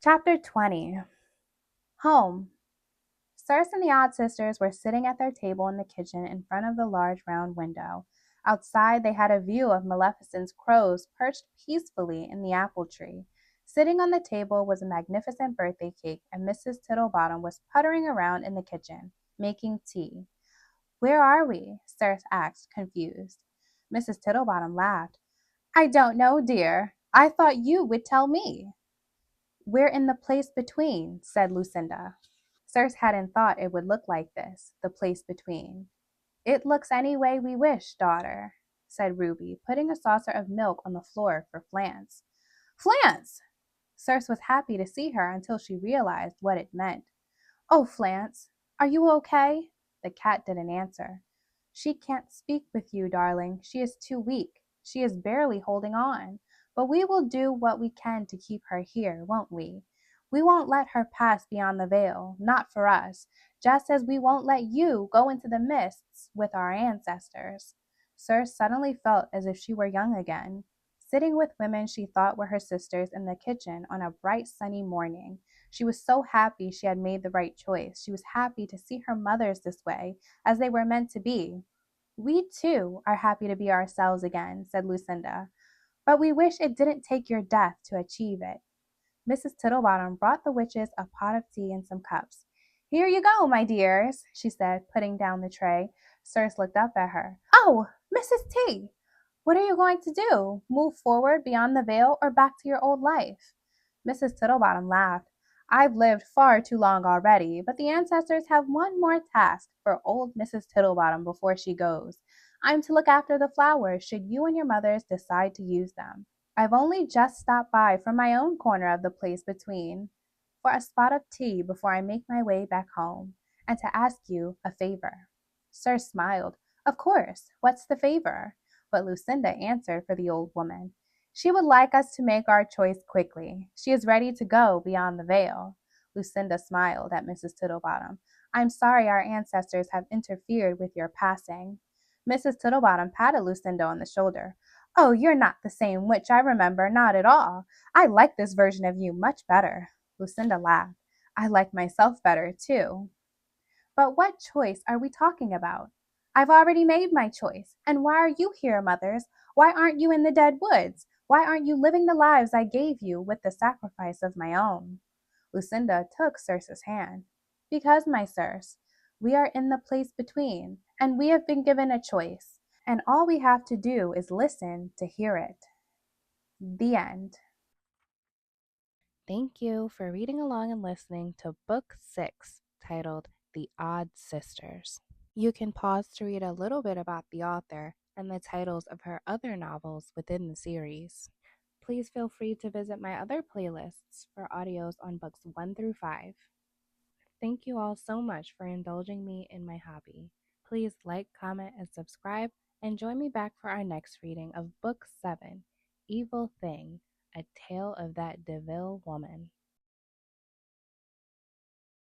Chapter 20. Home. Circe and the Odd Sisters were sitting at their table in the kitchen in front of the large round window. Outside, they had a view of Maleficent's crows perched peacefully in the apple tree. Sitting on the table was a magnificent birthday cake, and Mrs. Tittlebottom was puttering around in the kitchen, making tea. Where are we? Circe asked, confused. Mrs. Tittlebottom laughed. I don't know, dear. I thought you would tell me. We're in the place between, said Lucinda. Circe hadn't thought it would look like this, the place between. It looks any way we wish, daughter, said Ruby, putting a saucer of milk on the floor for Flance. Flance! Circe was happy to see her until she realized what it meant. Oh, Flance, are you okay? The cat didn't answer. She can't speak with you, darling. She is too weak. She is barely holding on. But we will do what we can to keep her here, won't we? We won't let her pass beyond the veil, not for us, just as we won't let you go into the mists with our ancestors. Circe suddenly felt as if she were young again, sitting with women she thought were her sisters in the kitchen on a bright sunny morning. She was so happy she had made the right choice. She was happy to see her mothers this way, as they were meant to be. We, too, are happy to be ourselves again, said Lucinda, but we wish it didn't take your death to achieve it. Mrs. Tittlebottom brought the witches a pot of tea and some cups. Here you go, my dears, she said, putting down the tray. Circe looked up at her. Oh, Mrs. T, what are you going to do? Move forward beyond the veil or back to your old life? Mrs. Tittlebottom laughed. I've lived far too long already, but the ancestors have one more task for old Mrs. Tittlebottom before she goes. I'm to look after the flowers should you and your mothers decide to use them. I've only just stopped by from my own corner of the place between for a spot of tea before I make my way back home, and to ask you a favor. Circe smiled. Of course, what's the favor? But Lucinda answered for the old woman. She would like us to make our choice quickly. She is ready to go beyond the veil. Lucinda smiled at Mrs. Tittlebottom. I'm sorry our ancestors have interfered with your passing. Mrs. Tittlebottom patted Lucinda on the shoulder. Oh, you're not the same witch I remember, not at all. I like this version of you much better. Lucinda laughed. I like myself better, too. But what choice are we talking about? I've already made my choice. And why are you here, mothers? Why aren't you in the dead woods? Why aren't you living the lives I gave you with the sacrifice of my own? Lucinda took Circe's hand. Because, my Circe, we are in the place between, and we have been given a choice, and all we have to do is listen to hear it. The end. Thank you for reading along and listening to Book 6, titled The Odd Sisters. You can pause to read a little bit about the author and the titles of her other novels within the series. Please feel free to visit my other playlists for audios on books 1 through 5. Thank you all so much for indulging me in my hobby. Please like, comment, and subscribe, and join me back for our next reading of Book 7, Evil Thing, A Tale of That DeVille Woman.